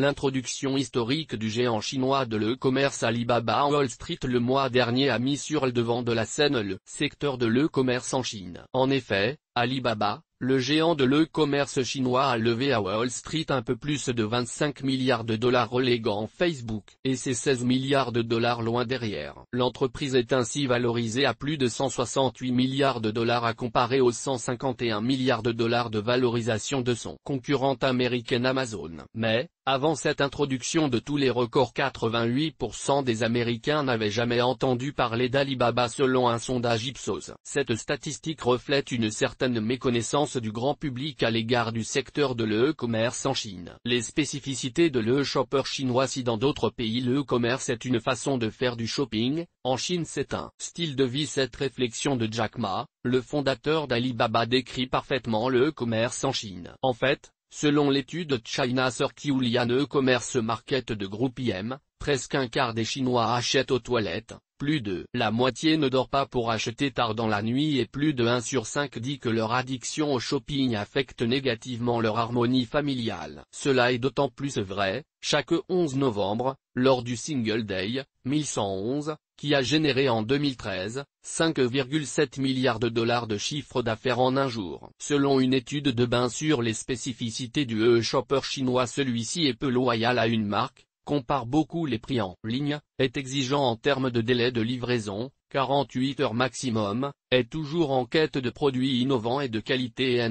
L'introduction historique du géant chinois de l'e-commerce Alibaba en Wall Street le mois dernier a mis sur le devant de la scène le secteur de l'e-commerce en Chine. En effet, Alibaba, le géant de l'e-commerce chinois a levé à Wall Street un peu plus de 25 milliards de dollars reléguant Facebook et ses 16 milliards de dollars loin derrière. L'entreprise est ainsi valorisée à plus de 168 milliards de dollars à comparer aux 151 milliards de dollars de valorisation de son concurrente américaine Amazon. Mais, avant cette introduction de tous les records, 88% des Américains n'avaient jamais entendu parler d'Alibaba selon un sondage Ipsos. Cette statistique reflète une certaine méconnaissance du grand public à l'égard du secteur de l'e-commerce en Chine. Les spécificités de l'e-shopper chinois. Si dans d'autres pays l'e-commerce est une façon de faire du shopping, en Chine c'est un style de vie. Cette réflexion de Jack Ma, le fondateur d'Alibaba, décrit parfaitement l'e-commerce en Chine. En fait, selon l'étude China Circulian E-Commerce Market de groupe IM, presque un quart des Chinois achètent aux toilettes, plus de la moitié ne dort pas pour acheter tard dans la nuit et plus de 1 sur 5 dit que leur addiction au shopping affecte négativement leur harmonie familiale. Cela est d'autant plus vrai, chaque 11 novembre, lors du Single Day, 1111, qui a généré en 2013, 5,7 milliards de dollars de chiffre d'affaires en un jour. Selon une étude de Bain sur les spécificités du e-shopper chinois, celui-ci est peu loyal à une marque, compare beaucoup les prix en ligne, est exigeant en termes de délai de livraison, 48 heures maximum, est toujours en quête de produits innovants et de qualité et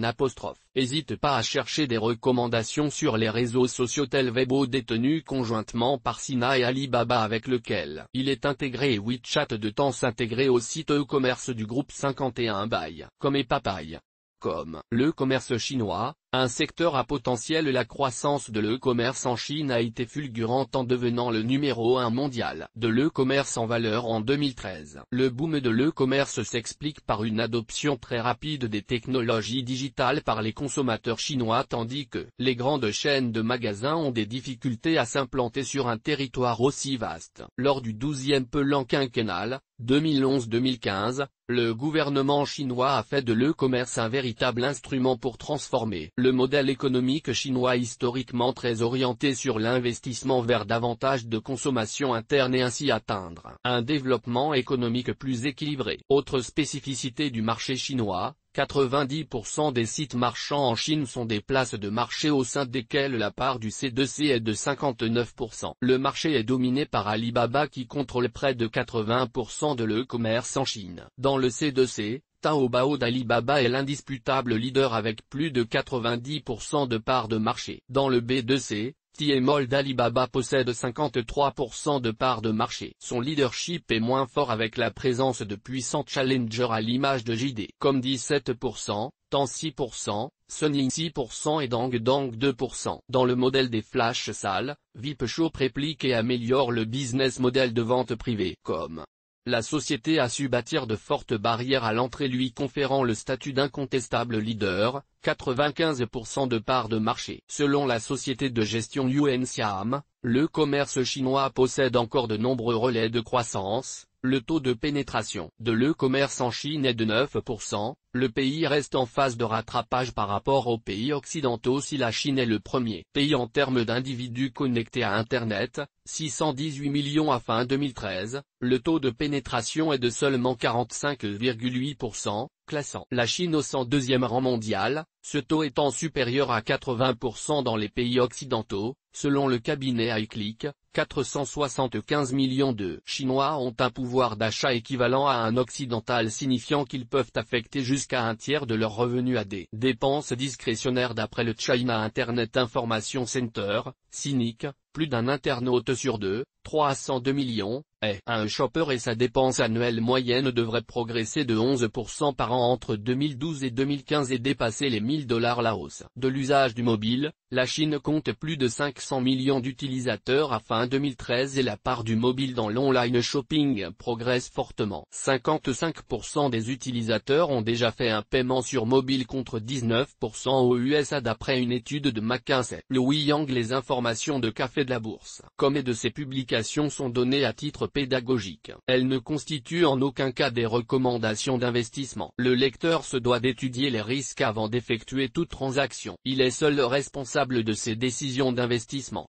hésite pas à chercher des recommandations sur les réseaux sociaux tels Weibo détenus conjointement par Sina et Alibaba avec lequel il est intégré et WeChat de temps s'intégrer au site e-commerce du groupe 51 Buy, comme et Papaye. Comme le commerce chinois, un secteur à potentiel. La croissance de l'e-commerce en Chine a été fulgurante en devenant le numéro 1 mondial de l'e-commerce en valeur en 2013. Le boom de l'e-commerce s'explique par une adoption très rapide des technologies digitales par les consommateurs chinois tandis que les grandes chaînes de magasins ont des difficultés à s'implanter sur un territoire aussi vaste. Lors du 12e plan quinquennal, 2011-2015, le gouvernement chinois a fait de l'e-commerce un véritable instrument pour transformer le modèle économique chinois historiquement très orienté sur l'investissement vers davantage de consommation interne et ainsi atteindre un développement économique plus équilibré. Autre spécificité du marché chinois, 90% des sites marchands en Chine sont des places de marché au sein desquelles la part du C2C est de 59%. Le marché est dominé par Alibaba qui contrôle près de 80% de l'e-commerce en Chine. Dans le C2C, Taobao d'Alibaba est l'indisputable leader avec plus de 90% de part de marché. Dans le B2C, Tmall d'Alibaba possède 53% de part de marché. Son leadership est moins fort avec la présence de puissants challengers à l'image de JD comme 17%, Tan 6%, Suning 6% et Dangdang 2%. Dans le modèle des flash sales, Vipshop réplique et améliore le business model de vente privée. Comme la société a su bâtir de fortes barrières à l'entrée lui conférant le statut d'incontestable leader, 95% de part de marché. Selon la société de gestion Yuan-Siam, le commerce chinois possède encore de nombreux relais de croissance. Le taux de pénétration de l'e-commerce en Chine est de 9%, le pays reste en phase de rattrapage par rapport aux pays occidentaux si la Chine est le premier pays en termes d'individus connectés à Internet, 618 millions à fin 2013, le taux de pénétration est de seulement 45,8%, classant la Chine au 102e rang mondial, ce taux étant supérieur à 80% dans les pays occidentaux, selon le cabinet iClick. 475 millions de Chinois ont un pouvoir d'achat équivalent à un occidental signifiant qu'ils peuvent affecter jusqu'à un tiers de leurs revenus à des dépenses discrétionnaires d'après le China Internet Information Center, CINIC, plus d'un internaute sur deux, 302 millions, est un shopper et sa dépense annuelle moyenne devrait progresser de 11% par an entre 2012 et 2015 et dépasser les $1000 la hausse. De l'usage du mobile, la Chine compte plus de 500 millions d'utilisateurs à fin 2013 et la part du mobile dans l'online shopping progresse fortement. 55% des utilisateurs ont déjà fait un paiement sur mobile contre 19% aux USA d'après une étude de McKinsey. Le Yang. Les informations de Café de la Bourse, comme et de ses publications sont données à titre pédagogique. Elles ne constituent en aucun cas des recommandations d'investissement. Le lecteur se doit d'étudier les risques avant d'effectuer toute transaction. Il est seul responsable de ses décisions d'investissement.